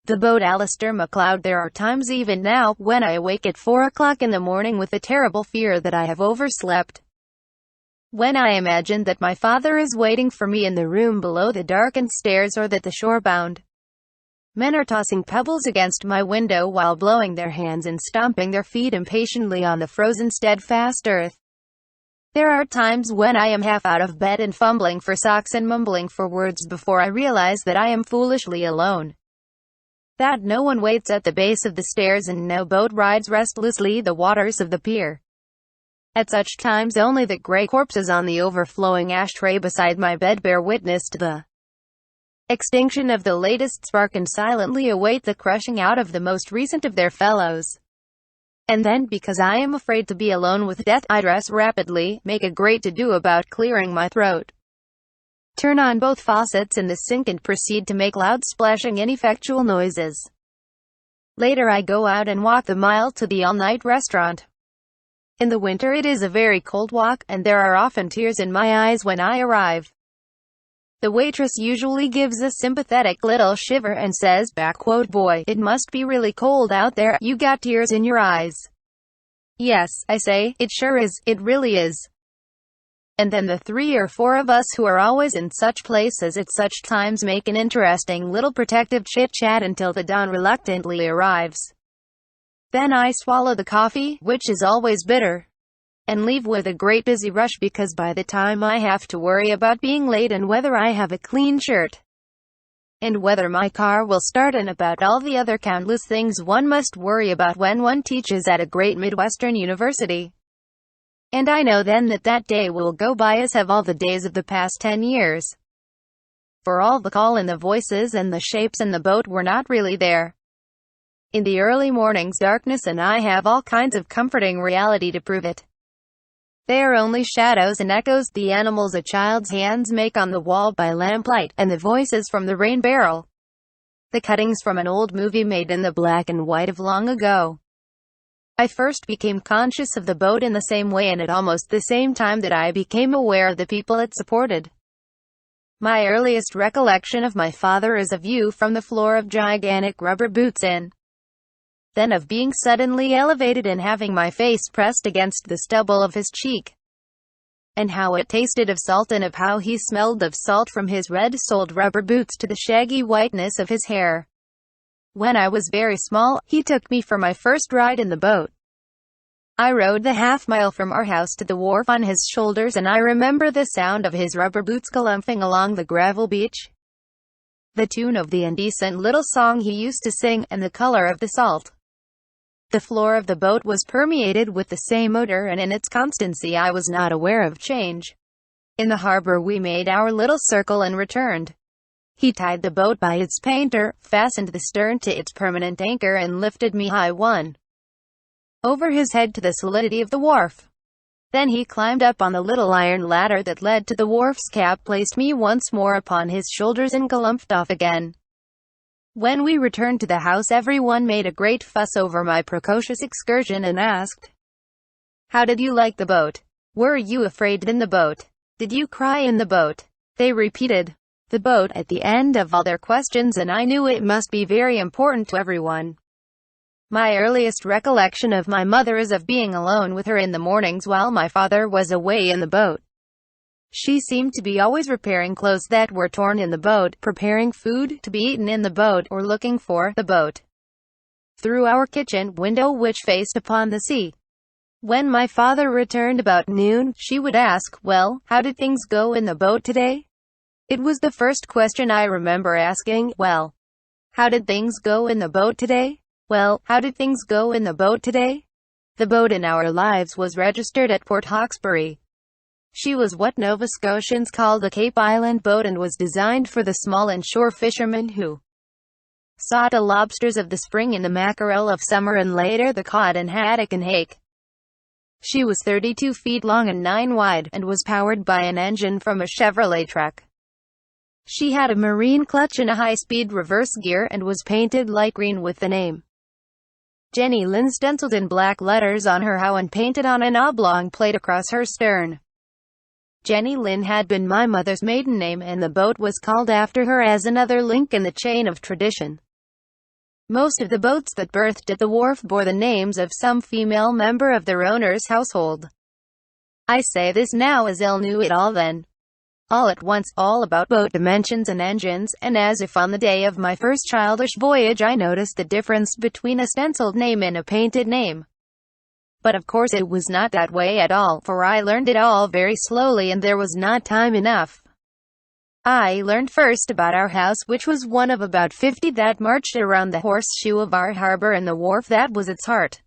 The boat. Alistair MacLeod. There are times even now, when I awake at 4 o'clock in the morning with a terrible fear that I have overslept. When I imagine that my father is waiting for me in the room below the darkened stairs, or that the shore-bound men are tossing pebbles against my window while blowing their hands and stomping their feet impatiently on the frozen steadfast earth. There are times when I am half out of bed and fumbling for socks and mumbling for words before I realize that I am foolishly alone. That no one waits at the base of the stairs and no boat rides restlessly the waters of the pier. At such times only the gray corpses on the overflowing ashtray beside my bed bear witness to the extinction of the latest spark and silently await the crushing out of the most recent of their fellows. And then, because I am afraid to be alone with death, I dress rapidly, make a great to-do about clearing my throat, turn on both faucets in the sink and proceed to make loud splashing ineffectual noises. Later I go out and walk the mile to the all-night restaurant. In the winter it is a very cold walk, and there are often tears in my eyes when I arrive. The waitress usually gives a sympathetic little shiver and says, "Boy, it must be really cold out there, you got tears in your eyes." "Yes," I say, "it sure is, it really is." And then the 3 or 4 of us who are always in such places at such times make an interesting little protective chit-chat until the dawn reluctantly arrives. Then I swallow the coffee, which is always bitter, and leave with a great busy rush, because by the time I have to worry about being late and whether I have a clean shirt, and whether my car will start, and about all the other countless things one must worry about when one teaches at a great Midwestern university. And I know then that that day will go by as have all the days of the past 10 years. For all the call and the voices and the shapes and the boat were not really there. In the early morning's darkness, and I have all kinds of comforting reality to prove it. They are only shadows and echoes, the animals a child's hands make on the wall by lamplight, and the voices from the rain barrel. The cuttings from an old movie made in the black and white of long ago. I first became conscious of the boat in the same way and at almost the same time that I became aware of the people it supported. My earliest recollection of my father is a view from the floor of gigantic rubber boots in. Then of being suddenly elevated and having my face pressed against the stubble of his cheek. And how it tasted of salt, and of how he smelled of salt from his red-soled rubber boots to the shaggy whiteness of his hair. When I was very small, he took me for my first ride in the boat. I rode the half-mile from our house to the wharf on his shoulders, and I remember the sound of his rubber boots galumphing along the gravel beach, the tune of the indecent little song he used to sing, and the color of the salt. The floor of the boat was permeated with the same odor, and in its constancy I was not aware of change. In the harbor we made our little circle and returned. He tied the boat by its painter, fastened the stern to its permanent anchor, and lifted me high one over his head to the solidity of the wharf. Then he climbed up on the little iron ladder that led to the wharf's cap, placed me once more upon his shoulders, and galumphed off again. When we returned to the house, everyone made a great fuss over my precocious excursion and asked, "How did you like the boat? Were you afraid in the boat? Did you cry in the boat?" They repeated "the boat" at the end of all their questions, and I knew it must be very important to everyone. My earliest recollection of my mother is of being alone with her in the mornings while my father was away in the boat. She seemed to be always repairing clothes that were torn in the boat, preparing food to be eaten in the boat, or looking for the boat through our kitchen window, which faced upon the sea. When my father returned about noon, she would ask, "Well, how did things go in the boat today?" It was the first question I remember asking. "Well, how did things go in the boat today? Well, how did things go in the boat today?" The boat in our lives was registered at Port Hawkesbury. She was what Nova Scotians called a Cape Island boat, and was designed for the small inshore fishermen who sought the lobsters of the spring and the mackerel of summer, and later the cod and haddock and hake. She was 32 feet long and 9 wide, and was powered by an engine from a Chevrolet truck. She had a marine clutch and a high-speed reverse gear, and was painted light green with the name Jenny Lynn stenciled in black letters on her bow and painted on an oblong plate across her stern. Jenny Lynn had been my mother's maiden name, and the boat was called after her as another link in the chain of tradition. Most of the boats that berthed at the wharf bore the names of some female member of their owner's household. I say this now as I knew it all then. All at once, all about boat dimensions and engines, and as if on the day of my first childish voyage I noticed the difference between a stenciled name and a painted name. But of course it was not that way at all, for I learned it all very slowly and there was not time enough. I learned first about our house, which was one of about 50 that marched around the horseshoe of our harbor, and the wharf that was its heart.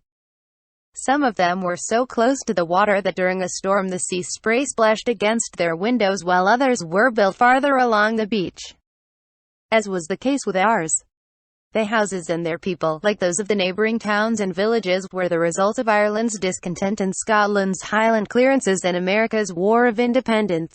Some of them were so close to the water that during a storm the sea spray splashed against their windows, while others were built farther along the beach. As was the case with ours. The houses and their people, like those of the neighbouring towns and villages, were the result of Ireland's discontent and Scotland's Highland clearances and America's War of Independence.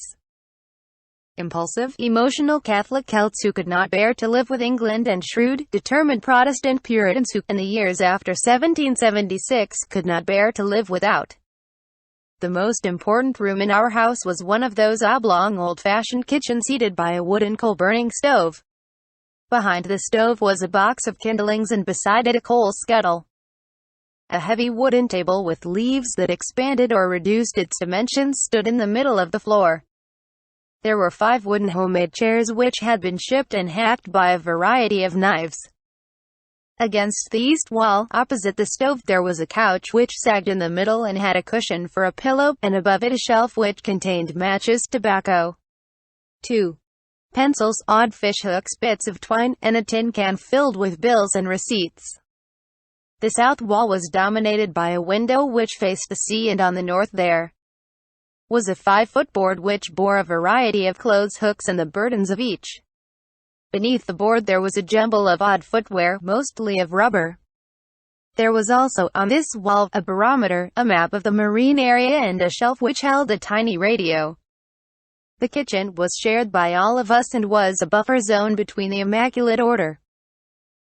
Impulsive, emotional Catholic Celts who could not bear to live with England, and shrewd, determined Protestant Puritans who, in the years after 1776, could not bear to live without. The most important room in our house was one of those oblong old-fashioned kitchens heated by a wooden coal-burning stove. Behind the stove was a box of kindlings and beside it a coal scuttle. A heavy wooden table with leaves that expanded or reduced its dimensions stood in the middle of the floor. There were 5 wooden homemade chairs which had been chipped and hacked by a variety of knives. Against the east wall, opposite the stove, there was a couch which sagged in the middle and had a cushion for a pillow, and above it a shelf which contained matches, tobacco, 2 pencils, odd fish hooks, bits of twine, and a tin can filled with bills and receipts. The south wall was dominated by a window which faced the sea, and on the north there was a 5-foot board which bore a variety of clothes hooks and the burdens of each. Beneath the board there was a jumble of odd footwear, mostly of rubber. There was also, on this wall, a barometer, a map of the marine area, and a shelf which held a tiny radio. The kitchen was shared by all of us and was a buffer zone between the immaculate order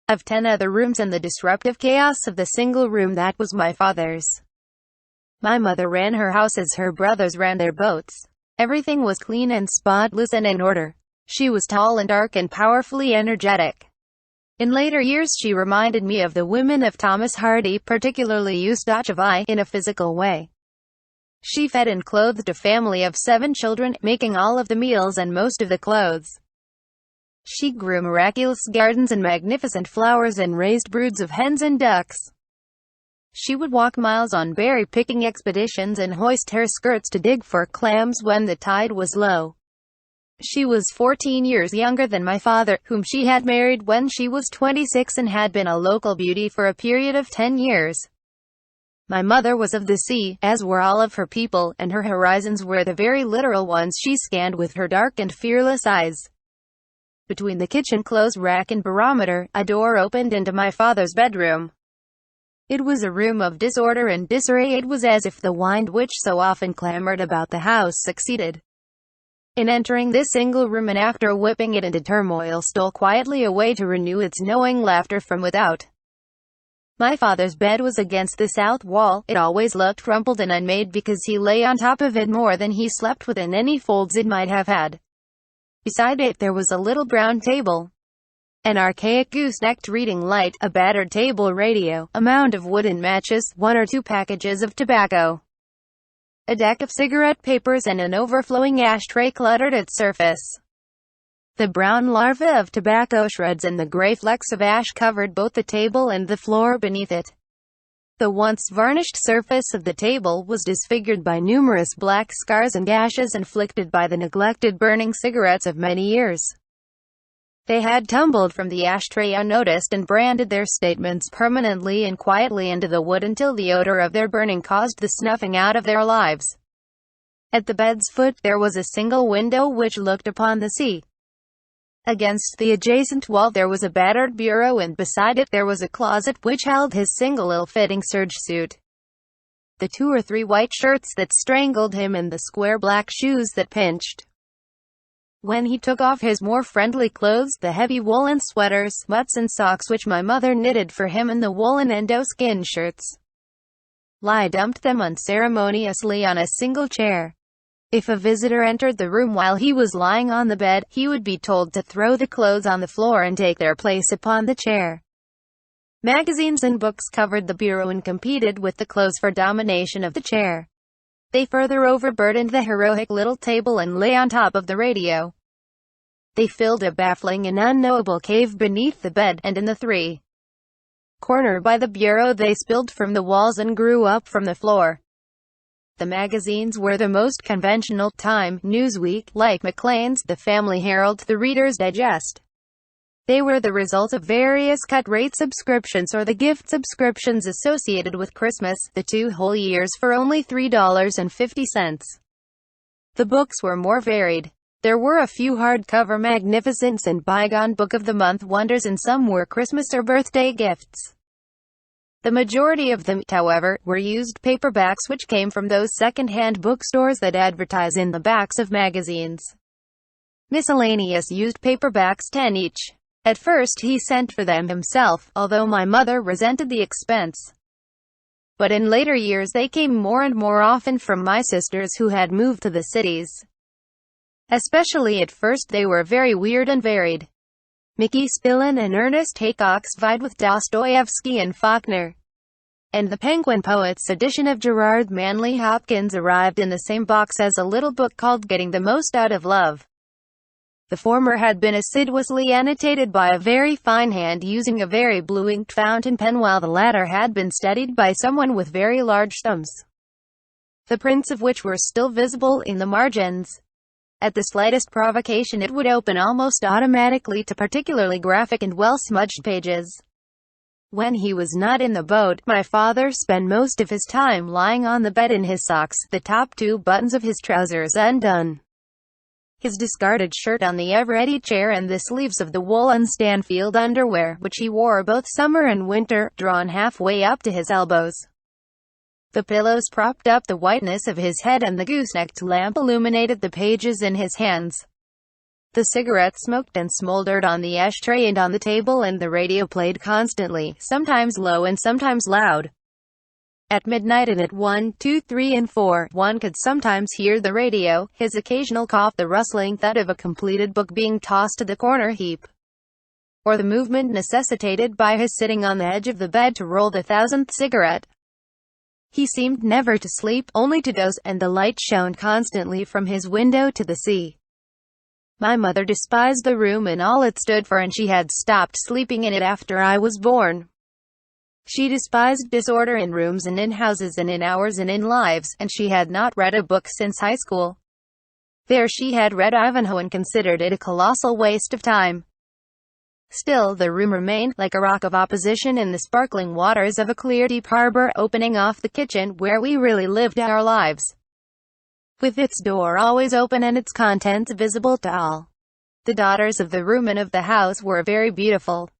of 10 other rooms and the disruptive chaos of the single room that was my father's. My mother ran her house as her brothers ran their boats. Everything was clean and spotless and in order. She was tall and dark and powerfully energetic. In later years she reminded me of the women of Thomas Hardy, particularly Eustache of I, in a physical way. She fed and clothed a family of 7 children, making all of the meals and most of the clothes. She grew miraculous gardens and magnificent flowers and raised broods of hens and ducks. She would walk miles on berry-picking expeditions and hoist her skirts to dig for clams when the tide was low. She was 14 years younger than my father, whom she had married when she was 26 and had been a local beauty for a period of 10 years. My mother was of the sea, as were all of her people, and her horizons were the very literal ones she scanned with her dark and fearless eyes. Between the kitchen clothes rack and barometer, a door opened into my father's bedroom. It was a room of disorder and disarray. It was as if the wind which so often clamored about the house succeeded in entering this single room, and after whipping it into turmoil stole quietly away to renew its knowing laughter from without. My father's bed was against the south wall. It always looked crumpled and unmade because he lay on top of it more than he slept within any folds it might have had. Beside it there was a little brown table, an archaic goose-necked reading light, a battered table radio, a mound of wooden matches, 1 or 2 packages of tobacco, a deck of cigarette papers, and an overflowing ashtray cluttered its surface. The brown larvae of tobacco shreds and the gray flecks of ash covered both the table and the floor beneath it. The once varnished surface of the table was disfigured by numerous black scars and gashes inflicted by the neglected burning cigarettes of many years. They had tumbled from the ashtray unnoticed and branded their statements permanently and quietly into the wood until the odor of their burning caused the snuffing out of their lives. At the bed's foot there was a single window which looked upon the sea. Against the adjacent wall there was a battered bureau, and beside it there was a closet which held his single ill-fitting serge suit, the 2 or 3 white shirts that strangled him, and the square black shoes that pinched when he took off his more friendly clothes, the heavy woolen sweaters, mutts and socks which my mother knitted for him, and the woolen endo-skin shirts. Lie dumped them unceremoniously on a single chair. If a visitor entered the room while he was lying on the bed, he would be told to throw the clothes on the floor and take their place upon the chair. Magazines and books covered the bureau and competed with the clothes for domination of the chair. They further overburdened the heroic little table and lay on top of the radio. They filled a baffling and unknowable cave beneath the bed, and in the corner by the bureau they spilled from the walls and grew up from the floor. The magazines were the most conventional: Time, Newsweek, like Maclean's, The Family Herald, The Reader's Digest. They were the result of various cut-rate subscriptions or the gift subscriptions associated with Christmas, the 2 whole years for only $3.50. The books were more varied. There were a few hardcover magnificents and bygone Book of the Month wonders, and some were Christmas or birthday gifts. The majority of them, however, were used paperbacks which came from those second-hand bookstores that advertise in the backs of magazines. Miscellaneous used paperbacks, 10 each. At first he sent for them himself, although my mother resented the expense. But in later years they came more and more often from my sisters who had moved to the cities. Especially at first they were very weird and varied. Mickey Spillane and Ernest Haycox vied with Dostoevsky and Faulkner. And the Penguin Poets edition of Gerard Manley Hopkins arrived in the same box as a little book called Getting the Most Out of Love. The former had been assiduously annotated by a very fine hand using a very blue-inked fountain pen, while the latter had been studied by someone with very large thumbs, the prints of which were still visible in the margins. At the slightest provocation it would open almost automatically to particularly graphic and well-smudged pages. When he was not in the boat, my father spent most of his time lying on the bed in his socks, the top 2 buttons of his trousers undone, his discarded shirt on the ever-ready chair, and the sleeves of the woolen Stanfield underwear, which he wore both summer and winter, drawn halfway up to his elbows. The pillows propped up the whiteness of his head, and the goosenecked lamp illuminated the pages in his hands. The cigarette smoked and smoldered on the ashtray and on the table, and the radio played constantly, sometimes low and sometimes loud. At midnight and at 1, 2, 3 and 4, one could sometimes hear the radio, his occasional cough, the rustling thud of a completed book being tossed to the corner heap, or the movement necessitated by his sitting on the edge of the bed to roll the 1000th cigarette. He seemed never to sleep, only to doze, and the light shone constantly from his window to the sea. My mother despised the room and all it stood for, and she had stopped sleeping in it after I was born. She despised disorder in rooms and in houses and in hours and in lives, and she had not read a book since high school. There she had read Ivanhoe and considered it a colossal waste of time. Still, the room remained, like a rock of opposition in the sparkling waters of a clear deep harbor opening off the kitchen, where we really lived our lives, with its door always open and its contents visible to all. The daughters of the room and of the house were very beautiful.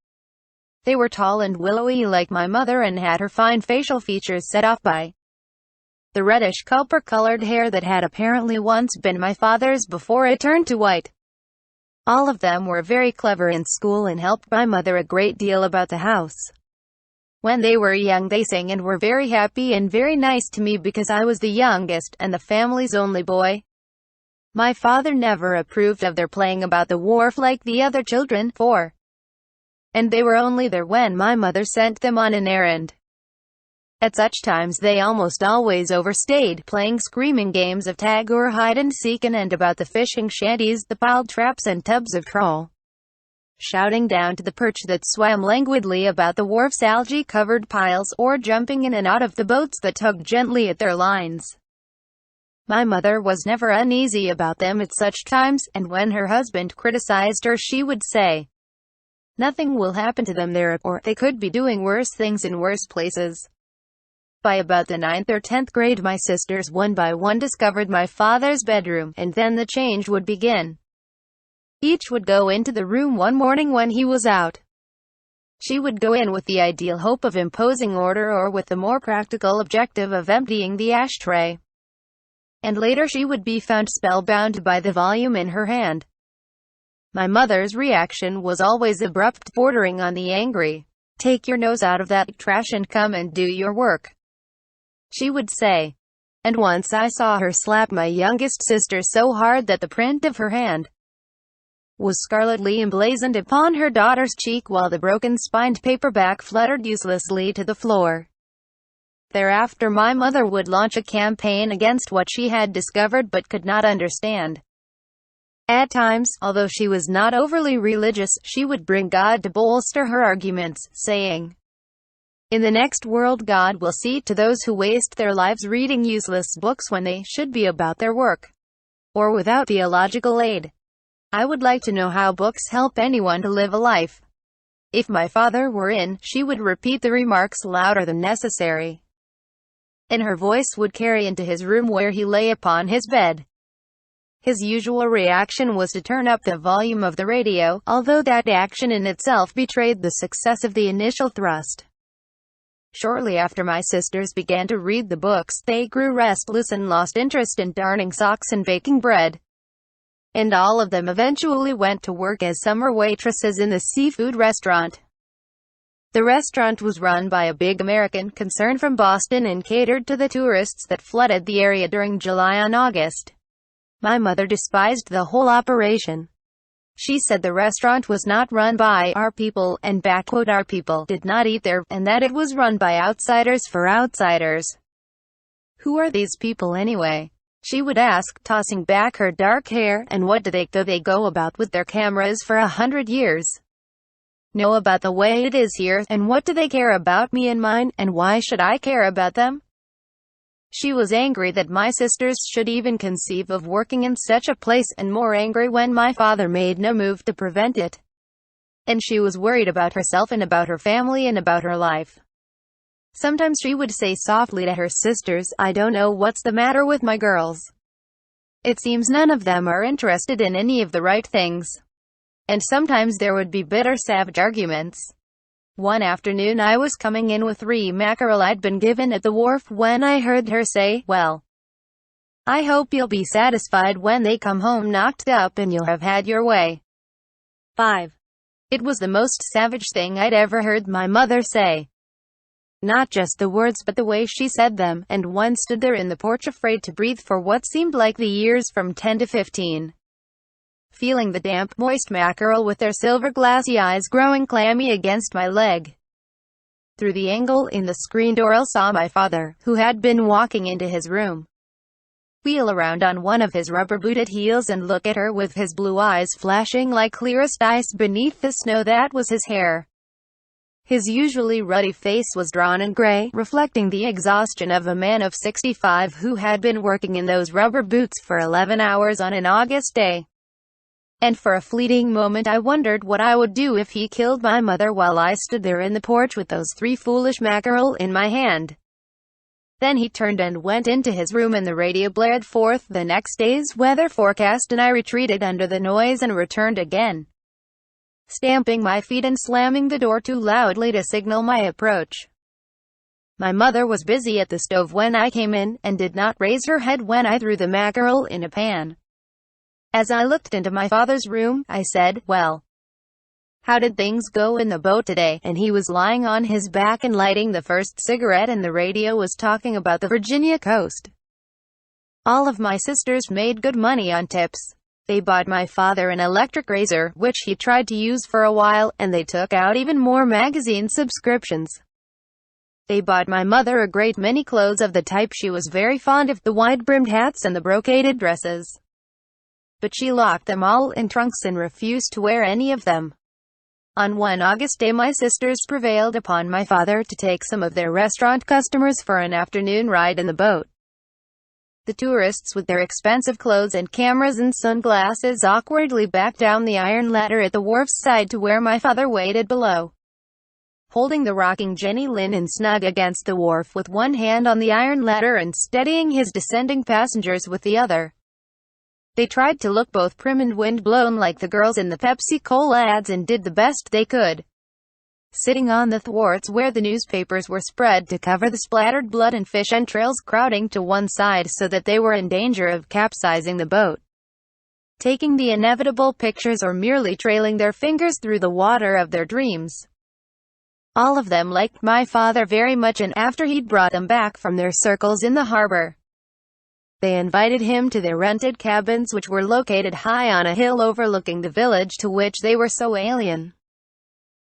They were tall and willowy like my mother, and had her fine facial features set off by the reddish copper-colored hair that had apparently once been my father's before it turned to white. All of them were very clever in school and helped my mother a great deal about the house. When they were young they sang and were very happy and very nice to me because I was the youngest, and the family's only boy. My father never approved of their playing about the wharf like the other children, and they were only there when my mother sent them on an errand. At such times they almost always overstayed, playing screaming games of tag or hide-and-seek and about the fishing shanties, the piled traps and tubs of trawl, shouting down to the perch that swam languidly about the wharf's algae-covered piles, or jumping in and out of the boats that tugged gently at their lines. My mother was never uneasy about them at such times, and when her husband criticized her she would say, "Nothing will happen to them there, or they could be doing worse things in worse places." By about the 9th or 10th grade my sisters one by one discovered my father's bedroom, and then the change would begin. Each would go into the room one morning when he was out. She would go in with the ideal hope of imposing order, or with the more practical objective of emptying the ashtray. And later she would be found spellbound by the volume in her hand. My mother's reaction was always abrupt, bordering on the angry. "Take your nose out of that trash and come and do your work," she would say. And once I saw her slap my youngest sister so hard that the print of her hand was scarletly emblazoned upon her daughter's cheek while the broken-spined paperback fluttered uselessly to the floor. Thereafter my mother would launch a campaign against what she had discovered but could not understand. At times, although she was not overly religious, she would bring God to bolster her arguments, saying, "In the next world God will see to those who waste their lives reading useless books when they should be about their work, or without theological aid." I would like to know how books help anyone to live a life. If my father were in, she would repeat the remarks louder than necessary, and her voice would carry into his room where he lay upon his bed. His usual reaction was to turn up the volume of the radio, although that action in itself betrayed the success of the initial thrust. Shortly after my sisters began to read the books, they grew restless and lost interest in darning socks and baking bread. And all of them eventually went to work as summer waitresses in the seafood restaurant. The restaurant was run by a big American concern from Boston and catered to the tourists that flooded the area during July and August. My mother despised the whole operation. She said the restaurant was not run by our people, and our people did not eat there, and that it was run by outsiders for outsiders. "Who are these people anyway?" she would ask, tossing back her dark hair, "and what do they go about with their cameras for 100 years? Know about the way it is here, and what do they care about me and mine, and why should I care about them?" She was angry that my sisters should even conceive of working in such a place, and more angry when my father made no move to prevent it. And she was worried about herself and about her family and about her life. Sometimes she would say softly to her sisters, "I don't know what's the matter with my girls. It seems none of them are interested in any of the right things." And sometimes there would be bitter, savage arguments. One afternoon I was coming in with 3 mackerel I'd been given at the wharf when I heard her say, "Well, I hope you'll be satisfied when they come home knocked up and you'll have had your way." 5. It was the most savage thing I'd ever heard my mother say. Not just the words but the way she said them, and one stood there in the porch afraid to breathe for what seemed like the years from 10 to 15. Feeling the damp, moist mackerel with their silver glassy eyes growing clammy against my leg. Through the angle in the screen door I saw my father, who had been walking into his room, wheel around on one of his rubber-booted heels and look at her with his blue eyes flashing like clearest ice beneath the snow that was his hair. His usually ruddy face was drawn and gray, reflecting the exhaustion of a man of 65 who had been working in those rubber boots for 11 hours on an August day. And for a fleeting moment I wondered what I would do if he killed my mother while I stood there in the porch with those 3 foolish mackerel in my hand. Then he turned and went into his room and the radio blared forth the next day's weather forecast, and I retreated under the noise and returned again, stamping my feet and slamming the door too loudly to signal my approach. My mother was busy at the stove when I came in, and did not raise her head when I threw the mackerel in a pan. As I looked into my father's room, I said, "Well, how did things go in the boat today?" And he was lying on his back and lighting the first cigarette, and the radio was talking about the Virginia coast. All of my sisters made good money on tips. They bought my father an electric razor, which he tried to use for a while, and they took out even more magazine subscriptions. They bought my mother a great many clothes of the type she was very fond of, the wide-brimmed hats and the brocaded dresses. But she locked them all in trunks and refused to wear any of them. On one August day my sisters prevailed upon my father to take some of their restaurant customers for an afternoon ride in the boat. The tourists, with their expensive clothes and cameras and sunglasses, awkwardly backed down the iron ladder at the wharf's side to where my father waited below, holding the rocking Jenny Linden snug against the wharf with one hand on the iron ladder and steadying his descending passengers with the other. They tried to look both prim and wind-blown like the girls in the Pepsi-Cola ads, and did the best they could, sitting on the thwarts where the newspapers were spread to cover the splattered blood and fish entrails, crowding to one side so that they were in danger of capsizing the boat, taking the inevitable pictures, or merely trailing their fingers through the water of their dreams. All of them liked my father very much, and after he'd brought them back from their circles in the harbor, They invited him to their rented cabins, which were located high on a hill overlooking the village to which they were so alien.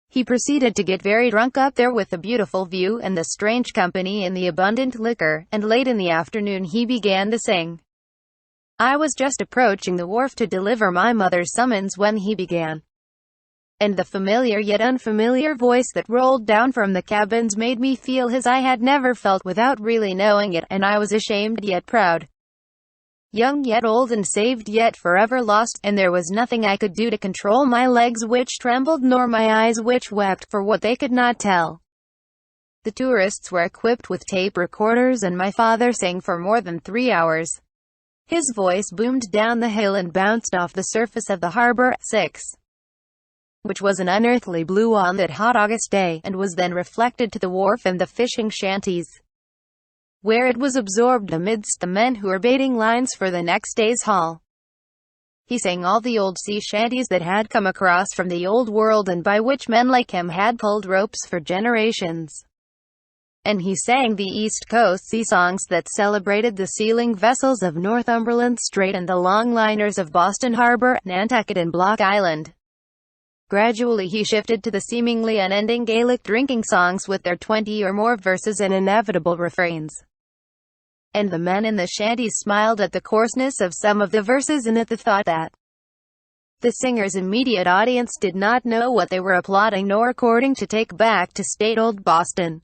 He proceeded to get very drunk up there with the beautiful view and the strange company and the abundant liquor, and late in the afternoon he began to sing. I was just approaching the wharf to deliver my mother's summons when he began. And the familiar yet unfamiliar voice that rolled down from the cabins made me feel as I had never felt without really knowing it, and I was ashamed yet proud. Young yet old, and saved yet forever lost, and there was nothing I could do to control my legs which trembled nor my eyes which wept for what they could not tell. The tourists were equipped with tape recorders, and my father sang for more than 3 hours. His voice boomed down the hill and bounced off the surface of the harbor, 6, which was an unearthly blue on that hot August day, and was then reflected to the wharf and the fishing shanties, where it was absorbed amidst the men who were baiting lines for the next day's haul. He sang all the old sea shanties that had come across from the old world, and by which men like him had pulled ropes for generations. And he sang the East Coast sea songs that celebrated the sealing vessels of Northumberland Strait and the long liners of Boston Harbor, Nantucket and Block Island. Gradually he shifted to the seemingly unending Gaelic drinking songs with their 20 or more verses and inevitable refrains. And the men in the shanties smiled at the coarseness of some of the verses and at the thought that the singer's immediate audience did not know what they were applauding nor according to take back to state old Boston.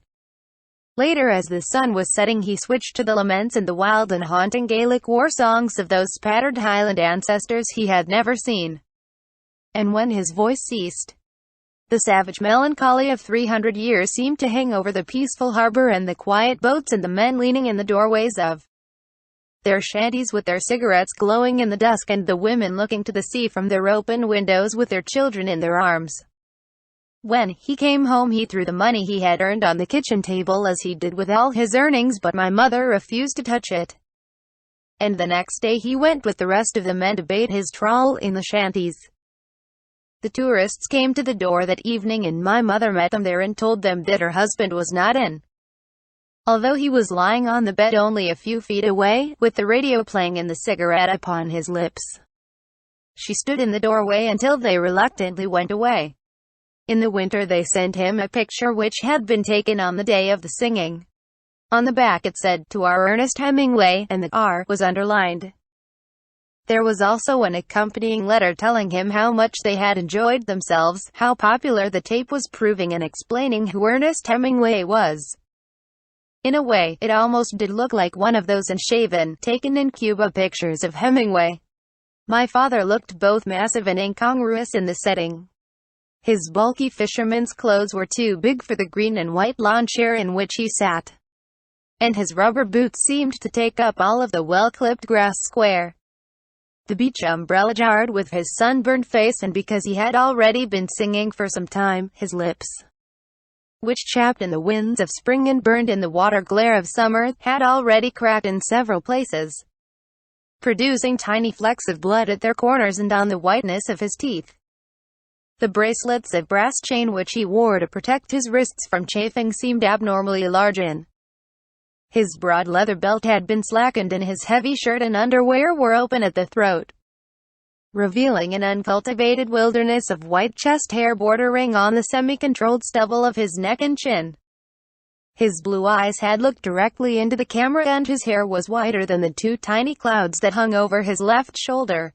Later, as the sun was setting, he switched to the laments and the wild and haunting Gaelic war songs of those spattered Highland ancestors he had never seen. And when his voice ceased, the savage melancholy of 300 years seemed to hang over the peaceful harbor and the quiet boats and the men leaning in the doorways of their shanties with their cigarettes glowing in the dusk, and the women looking to the sea from their open windows with their children in their arms. When he came home he threw the money he had earned on the kitchen table as he did with all his earnings, but my mother refused to touch it. And the next day he went with the rest of the men to bait his trawl in the shanties. The tourists came to the door that evening, and my mother met them there and told them that her husband was not in, although he was lying on the bed only a few feet away, with the radio playing and the cigarette upon his lips. She stood in the doorway until they reluctantly went away. In the winter they sent him a picture which had been taken on the day of the singing. On the back it said, "To our Ernest Hemingway," and the R was underlined. There was also an accompanying letter telling him how much they had enjoyed themselves, how popular the tape was proving, and explaining who Ernest Hemingway was. In a way, it almost did look like one of those unshaven, taken in Cuba pictures of Hemingway. My father looked both massive and incongruous in the setting. His bulky fisherman's clothes were too big for the green and white lawn chair in which he sat, and his rubber boots seemed to take up all of the well-clipped grass square. The beach umbrella jarred with his sunburned face, and because he had already been singing for some time, his lips, which chapped in the winds of spring and burned in the water glare of summer, had already cracked in several places, producing tiny flecks of blood at their corners and on the whiteness of his teeth. The bracelets of brass chain which he wore to protect his wrists from chafing seemed abnormally large, and his broad leather belt had been slackened, and his heavy shirt and underwear were open at the throat, revealing an uncultivated wilderness of white chest hair bordering on the semi-controlled stubble of his neck and chin. His blue eyes had looked directly into the camera, and his hair was whiter than the 2 tiny clouds that hung over his left shoulder.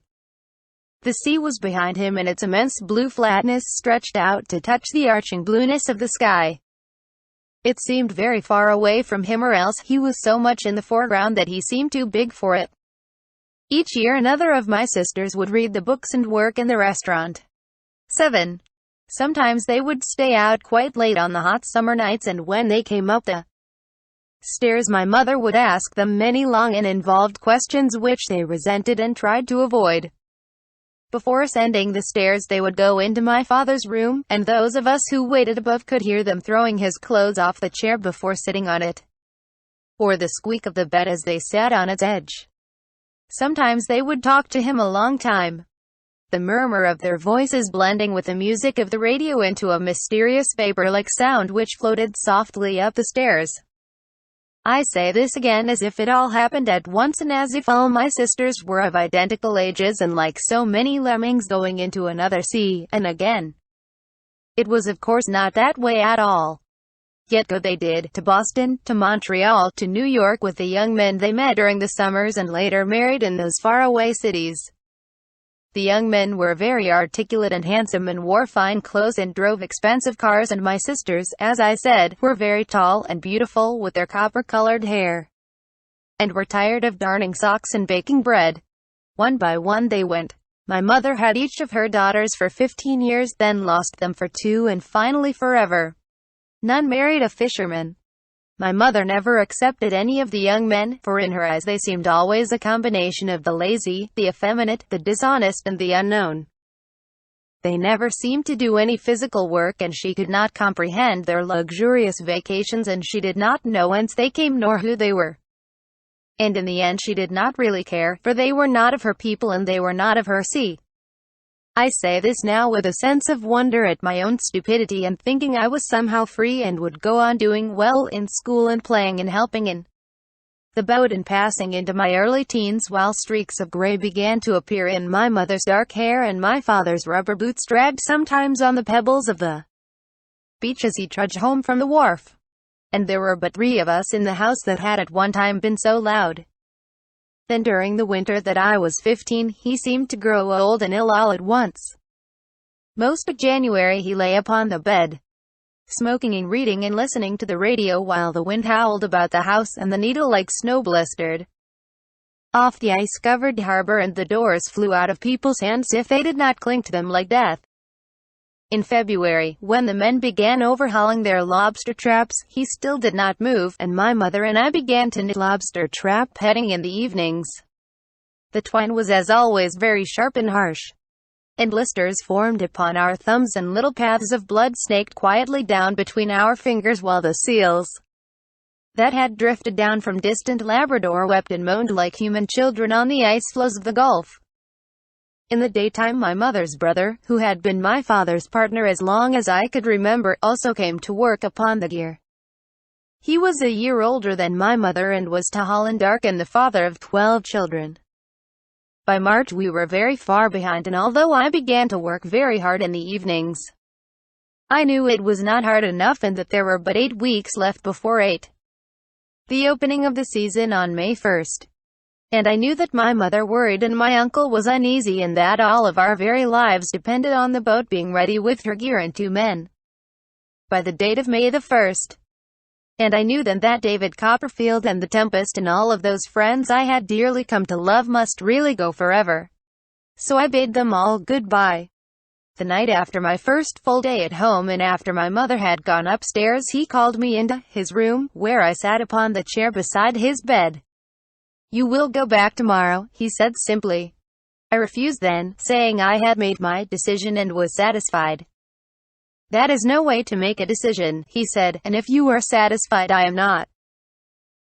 The sea was behind him, and its immense blue flatness stretched out to touch the arching blueness of the sky. It seemed very far away from him, or else he was so much in the foreground that he seemed too big for it. Each year another of my sisters would read the books and work in the restaurant. 7. Sometimes they would stay out quite late on the hot summer nights, and when they came up the stairs my mother would ask them many long and involved questions which they resented and tried to avoid. Before ascending the stairs they would go into my father's room, and those of us who waited above could hear them throwing his clothes off the chair before sitting on it, or the squeak of the bed as they sat on its edge. Sometimes they would talk to him a long time, the murmur of their voices blending with the music of the radio into a mysterious vapor-like sound which floated softly up the stairs. I say this again as if it all happened at once and as if all my sisters were of identical ages and like so many lemmings going into another sea, and again. It was of course not that way at all. Yet go they did, to Boston, to Montreal, to New York with the young men they met during the summers and later married in those faraway cities. The young men were very articulate and handsome and wore fine clothes and drove expensive cars, and my sisters, as I said, were very tall and beautiful with their copper-colored hair, and were tired of darning socks and baking bread. One by one they went. My mother had each of her daughters for 15 years, then lost them for 2 and finally forever. None married a fisherman. My mother never accepted any of the young men, for in her eyes they seemed always a combination of the lazy, the effeminate, the dishonest and the unknown. They never seemed to do any physical work, and she could not comprehend their luxurious vacations, and she did not know whence they came nor who they were. And in the end she did not really care, for they were not of her people and they were not of her sea. I say this now with a sense of wonder at my own stupidity and thinking I was somehow free and would go on doing well in school and playing and helping in the boat and passing into my early teens while streaks of gray began to appear in my mother's dark hair and my father's rubber boots dragged sometimes on the pebbles of the beach as he trudged home from the wharf. And there were but 3 of us in the house that had at one time been so loud. Then during the winter that I was 15, he seemed to grow old and ill all at once. Most of January he lay upon the bed, smoking and reading and listening to the radio while the wind howled about the house and the needle like snow blistered off the ice-covered harbor and the doors flew out of people's hands if they did not cling to them like death. In February, when the men began overhauling their lobster traps, he still did not move, and my mother and I began to knit lobster trap petting in the evenings. The twine was as always very sharp and harsh, and blisters formed upon our thumbs and little paths of blood snaked quietly down between our fingers while the seals that had drifted down from distant Labrador wept and moaned like human children on the ice floes of the Gulf. In the daytime my mother's brother, who had been my father's partner as long as I could remember, also came to work upon the gear. He was a year older than my mother and was tall and dark and the father of 12 children. By March we were very far behind, and although I began to work very hard in the evenings, I knew it was not hard enough and that there were but 8 weeks left before the opening of the season on May 1st. And I knew that my mother worried and my uncle was uneasy and that all of our very lives depended on the boat being ready with her gear and 2 men by the date of May the 1st. And I knew then that David Copperfield and the Tempest and all of those friends I had dearly come to love must really go forever. So I bade them all goodbye. The night after my first full day at home and after my mother had gone upstairs, he called me into his room, where I sat upon the chair beside his bed. "You will go back tomorrow," he said simply. I refused then, saying I had made my decision and was satisfied. "That is no way to make a decision," he said, "and if you are satisfied I am not.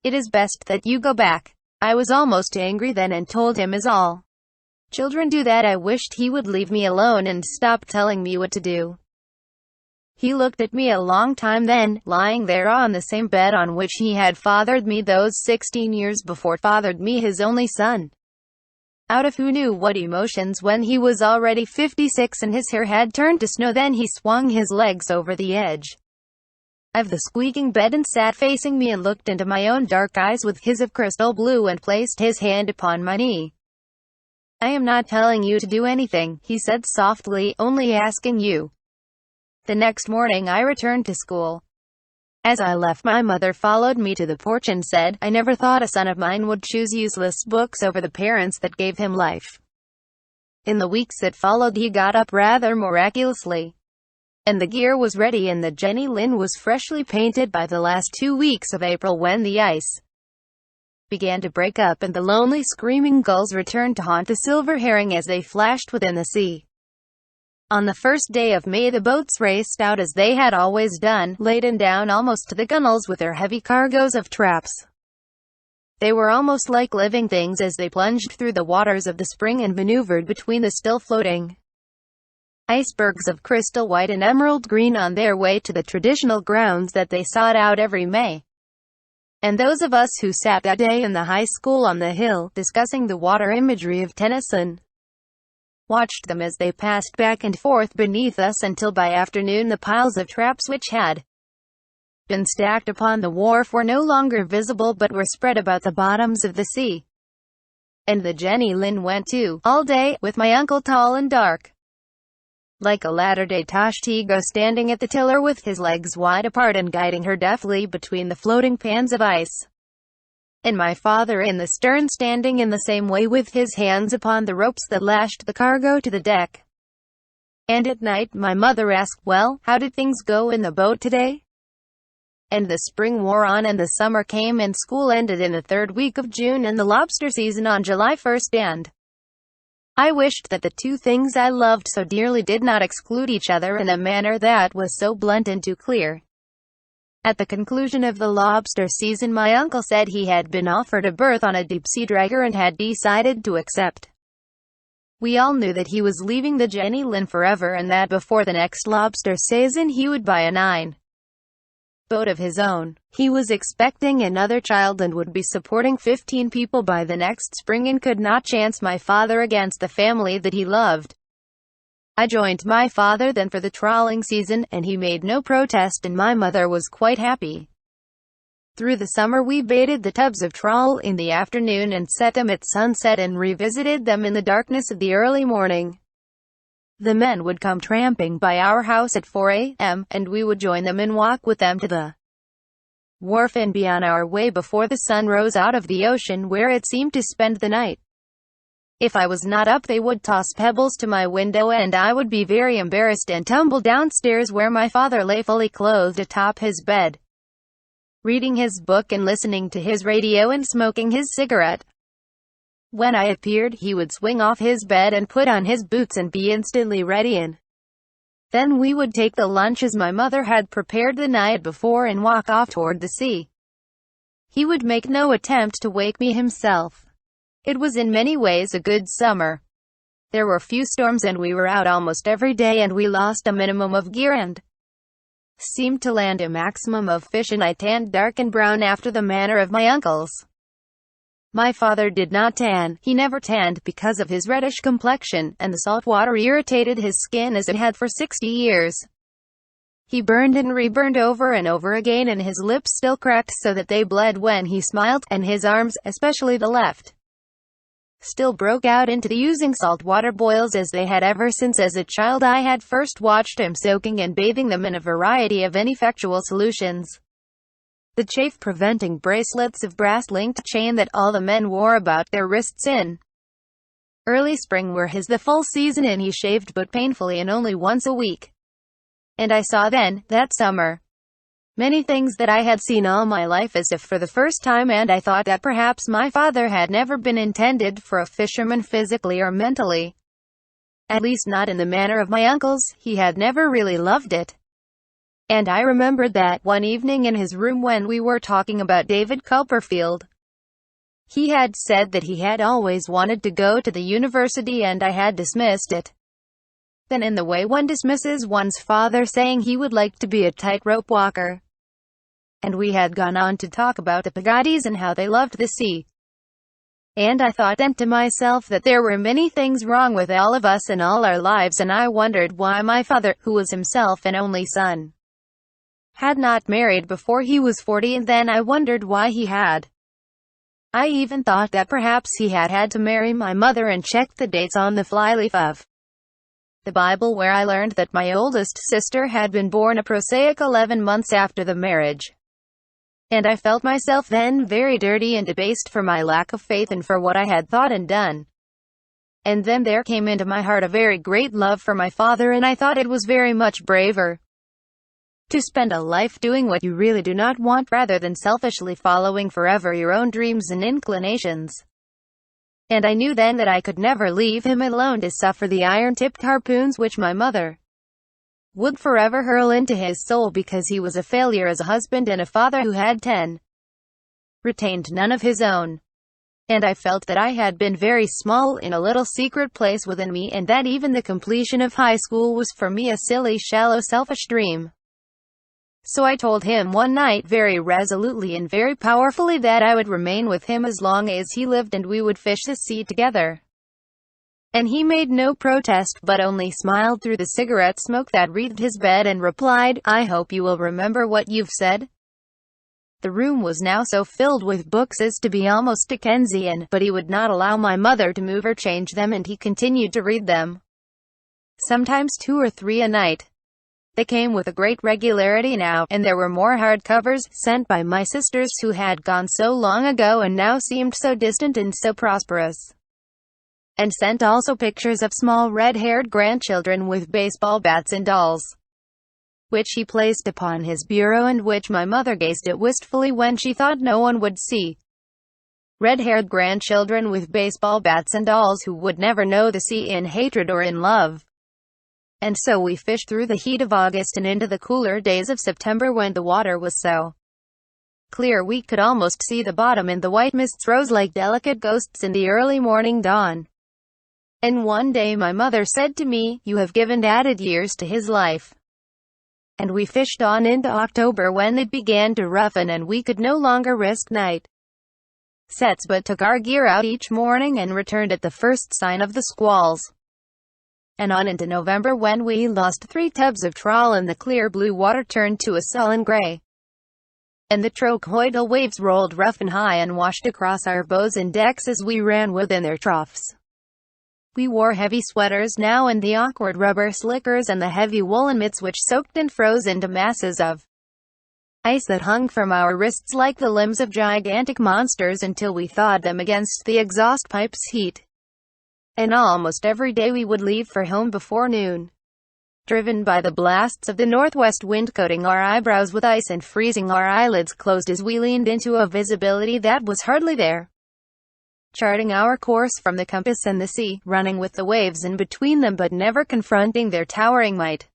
It is best that you go back." I was almost angry then and told him as all children do that I wished he would leave me alone and stop telling me what to do. He looked at me a long time then, lying there on the same bed on which he had fathered me those 16 years before, fathered me his only son. Out of who knew what emotions when he was already 56 and his hair had turned to snow. Then he swung his legs over the edge of the squeaking bed and sat facing me and looked into my own dark eyes with his of crystal blue and placed his hand upon my knee. "I am not telling you to do anything," he said softly, "only asking you." The next morning I returned to school. As I left, my mother followed me to the porch and said, "I never thought a son of mine would choose useless books over the parents that gave him life." In the weeks that followed he got up rather miraculously, and the gear was ready and the Jenny Lind was freshly painted by the last 2 weeks of April, when the ice began to break up and the lonely screaming gulls returned to haunt the silver herring as they flashed within the sea. On the first day of May the boats raced out as they had always done, laden down almost to the gunwales with their heavy cargoes of traps. They were almost like living things as they plunged through the waters of the spring and maneuvered between the still floating icebergs of crystal white and emerald green on their way to the traditional grounds that they sought out every May. And those of us who sat that day in the high school on the hill, discussing the water imagery of Tennyson, watched them as they passed back and forth beneath us until by afternoon the piles of traps which had been stacked upon the wharf were no longer visible but were spread about the bottoms of the sea. And the Jenny Lind went too, all day, with my uncle tall and dark, like a latter-day Tashtigo, standing at the tiller with his legs wide apart and guiding her deftly between the floating pans of ice, and my father in the stern standing in the same way with his hands upon the ropes that lashed the cargo to the deck. And at night my mother asked, "Well, how did things go in the boat today?" And the spring wore on and the summer came and school ended in the third week of June and the lobster season on July 1st, and I wished that the two things I loved so dearly did not exclude each other in a manner that was so blunt and too clear. At the conclusion of the lobster season my uncle said he had been offered a berth on a deep-sea dragger and had decided to accept. We all knew that he was leaving the Jenny Lind forever and that before the next lobster season he would buy a 9-boat of his own. He was expecting another child and would be supporting 15 people by the next spring and could not chance my father against the family that he loved. I joined my father then for the trawling season, and he made no protest and my mother was quite happy. Through the summer we baited the tubs of trawl in the afternoon and set them at sunset and revisited them in the darkness of the early morning. The men would come tramping by our house at 4 a.m., and we would join them and walk with them to the wharf and be on our way before the sun rose out of the ocean where it seemed to spend the night. If I was not up they would toss pebbles to my window and I would be very embarrassed and tumble downstairs where my father lay fully clothed atop his bed, reading his book and listening to his radio and smoking his cigarette. When I appeared he would swing off his bed and put on his boots and be instantly ready, and then we would take the lunches my mother had prepared the night before and walk off toward the sea. He would make no attempt to wake me himself. It was in many ways a good summer. There were few storms and we were out almost every day and we lost a minimum of gear and seemed to land a maximum of fish, and I tanned dark and brown after the manner of my uncles. My father did not tan. He never tanned because of his reddish complexion, and the salt water irritated his skin as it had for 60 years. He burned and reburned over and over again, and his lips still cracked so that they bled when he smiled, and his arms, especially the left, still broke out into the oozing salt water boils as they had ever since as a child I had first watched him soaking and bathing them in a variety of ineffectual solutions. The chafe-preventing bracelets of brass-linked chain that all the men wore about their wrists in early spring were his the full season, and he shaved but painfully and only once a week. And I saw then, that summer, many things that I had seen all my life as if for the first time, and I thought that perhaps my father had never been intended for a fisherman physically or mentally. At least not in the manner of my uncles. He had never really loved it. And I remembered that, one evening in his room when we were talking about David Copperfield, he had said that he had always wanted to go to the university and I had dismissed it. Then in the way one dismisses one's father, saying he would like to be a tightrope walker. And we had gone on to talk about the Peggotties and how they loved the sea. And I thought then to myself that there were many things wrong with all of us and all our lives, and I wondered why my father, who was himself an only son, had not married before he was 40, and then I wondered why he had. I even thought that perhaps he had had to marry my mother and checked the dates on the flyleaf of the Bible, where I learned that my oldest sister had been born a prosaic 11 months after the marriage. And I felt myself then very dirty and debased for my lack of faith and for what I had thought and done. And then there came into my heart a very great love for my father, and I thought it was very much braver to spend a life doing what you really do not want rather than selfishly following forever your own dreams and inclinations. And I knew then that I could never leave him alone to suffer the iron-tipped harpoons which my mother would forever hurl into his soul, because he was a failure as a husband and a father who had retained none of his own. And I felt that I had been very small in a little secret place within me, and that even the completion of high school was for me a silly, shallow, selfish dream. So I told him one night very resolutely and very powerfully that I would remain with him as long as he lived and we would fish the sea together. And he made no protest, but only smiled through the cigarette smoke that wreathed his bed and replied, "I hope you will remember what you've said." The room was now so filled with books as to be almost Dickensian, but he would not allow my mother to move or change them, and he continued to read them. Sometimes 2 or 3 a night. They came with a great regularity now, and there were more hardcovers, sent by my sisters who had gone so long ago and now seemed so distant and so prosperous. And sent also pictures of small red-haired grandchildren with baseball bats and dolls, which he placed upon his bureau and which my mother gazed at wistfully when she thought no one would see. Red-haired grandchildren with baseball bats and dolls who would never know the sea in hatred or in love. And so we fished through the heat of August and into the cooler days of September when the water was so clear we could almost see the bottom, and the white mists rose like delicate ghosts in the early morning dawn. And one day my mother said to me, "You have given added years to his life." And we fished on into October when it began to roughen and we could no longer risk night sets but took our gear out each morning and returned at the first sign of the squalls. And on into November when we lost 3 tubs of trawl and the clear blue water turned to a sullen gray. And the trochoidal waves rolled rough and high and washed across our bows and decks as we ran within their troughs. We wore heavy sweaters now, and the awkward rubber slickers and the heavy woolen mitts which soaked and froze into masses of ice that hung from our wrists like the limbs of gigantic monsters until we thawed them against the exhaust pipe's heat. And almost every day we would leave for home before noon, driven by the blasts of the northwest wind, coating our eyebrows with ice and freezing our eyelids closed as we leaned into a visibility that was hardly there, charting our course from the compass and the sea, running with the waves in between them but never confronting their towering might.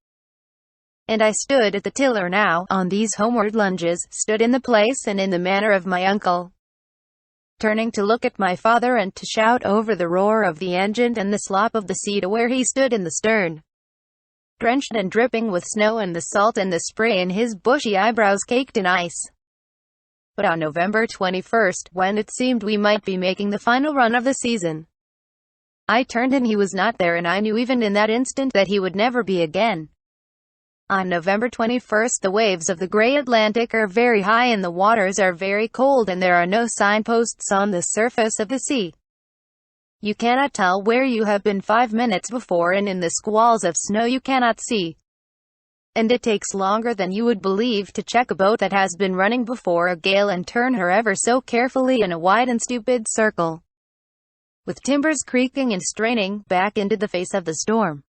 And I stood at the tiller now, on these homeward lunges, stood in the place and in the manner of my uncle, turning to look at my father and to shout over the roar of the engine and the slop of the sea to where he stood in the stern, drenched and dripping with snow and the salt and the spray, and his bushy eyebrows caked in ice. But on November 21st, when it seemed we might be making the final run of the season, I turned and he was not there, and I knew even in that instant that he would never be again. On November 21st, the waves of the gray Atlantic are very high and the waters are very cold, and there are no signposts on the surface of the sea. You cannot tell where you have been 5 minutes before, and in the squalls of snow you cannot see. And it takes longer than you would believe to check a boat that has been running before a gale and turn her ever so carefully in a wide and stupid circle, with timbers creaking and straining, back into the face of the storm.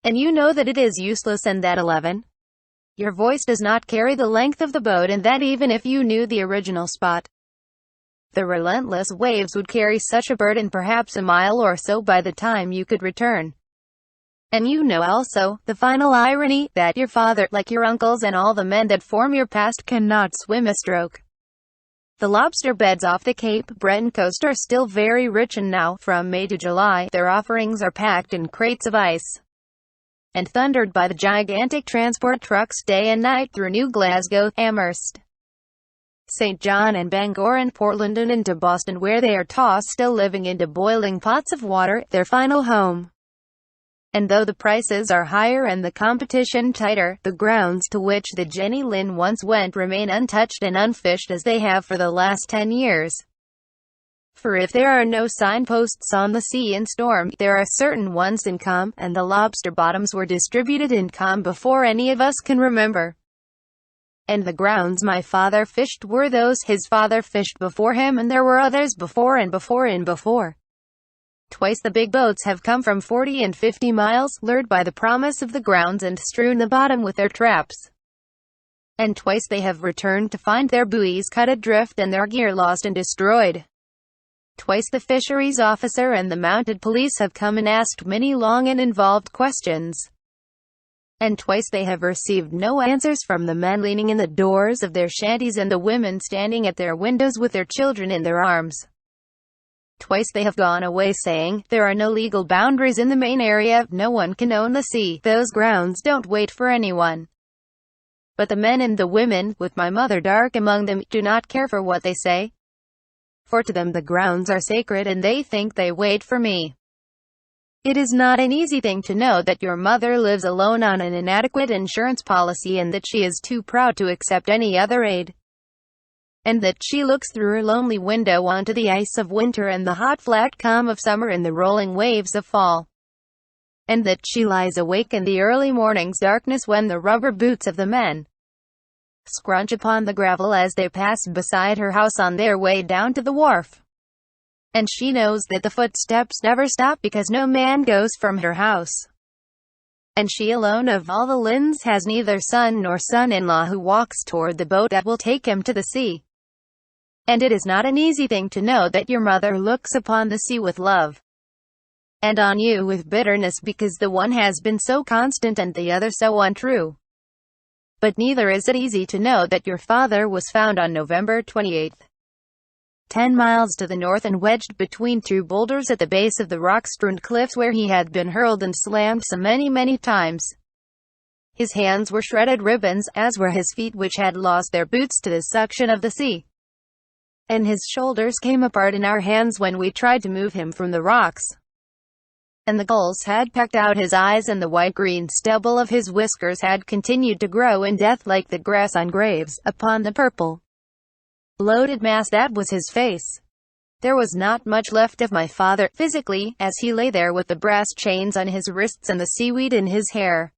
And you know that it is useless, and that 11. Your voice does not carry the length of the boat, and that even if you knew the original spot, the relentless waves would carry such a burden perhaps a mile or so by the time you could return. And you know also, the final irony, that your father, like your uncles and all the men that form your past, cannot swim a stroke. The lobster beds off the Cape Breton coast are still very rich, and now, from May to July, their offerings are packed in crates of ice and thundered by the gigantic transport trucks day and night through New Glasgow, Amherst, St. John and Bangor and Portland and into Boston, where they are tossed still living into boiling pots of water, their final home. And though the prices are higher and the competition tighter, the grounds to which the Jenny Lind once went remain untouched and unfished as they have for the last 10 years. For if there are no signposts on the sea in storm, there are certain ones in calm, and the lobster bottoms were distributed in calm before any of us can remember. And the grounds my father fished were those his father fished before him, and there were others before and before and before. Twice the big boats have come from 40 and 50 miles, lured by the promise of the grounds, and strewn the bottom with their traps. And twice they have returned to find their buoys cut adrift and their gear lost and destroyed. Twice the fisheries officer and the mounted police have come and asked many long and involved questions. And twice they have received no answers from the men leaning in the doors of their shanties and the women standing at their windows with their children in their arms. Twice they have gone away saying, "There are no legal boundaries in the main area, no one can own the sea, those grounds don't wait for anyone." But the men and the women, with my mother dark among them, do not care for what they say. For to them the grounds are sacred and they think they wait for me. It is not an easy thing to know that your mother lives alone on an inadequate insurance policy and that she is too proud to accept any other aid. And that she looks through her lonely window onto the ice of winter and the hot flat calm of summer and the rolling waves of fall. And that she lies awake in the early morning's darkness when the rubber boots of the men scrunch upon the gravel as they pass beside her house on their way down to the wharf. And she knows that the footsteps never stop because no man goes from her house. And she alone of all the Lynns has neither son nor son-in-law who walks toward the boat that will take him to the sea. And it is not an easy thing to know that your mother looks upon the sea with love, and on you with bitterness because the one has been so constant and the other so untrue. But neither is it easy to know that your father was found on November 28th, 10 miles to the north and wedged between two boulders at the base of the rock-strewn cliffs where he had been hurled and slammed so many times. His hands were shredded ribbons, as were his feet which had lost their boots to the suction of the sea. And his shoulders came apart in our hands when we tried to move him from the rocks. And the gulls had pecked out his eyes and the white-green stubble of his whiskers had continued to grow in death like the grass on graves, upon the purple, bloated mass that was his face. There was not much left of my father, physically, as he lay there with the brass chains on his wrists and the seaweed in his hair.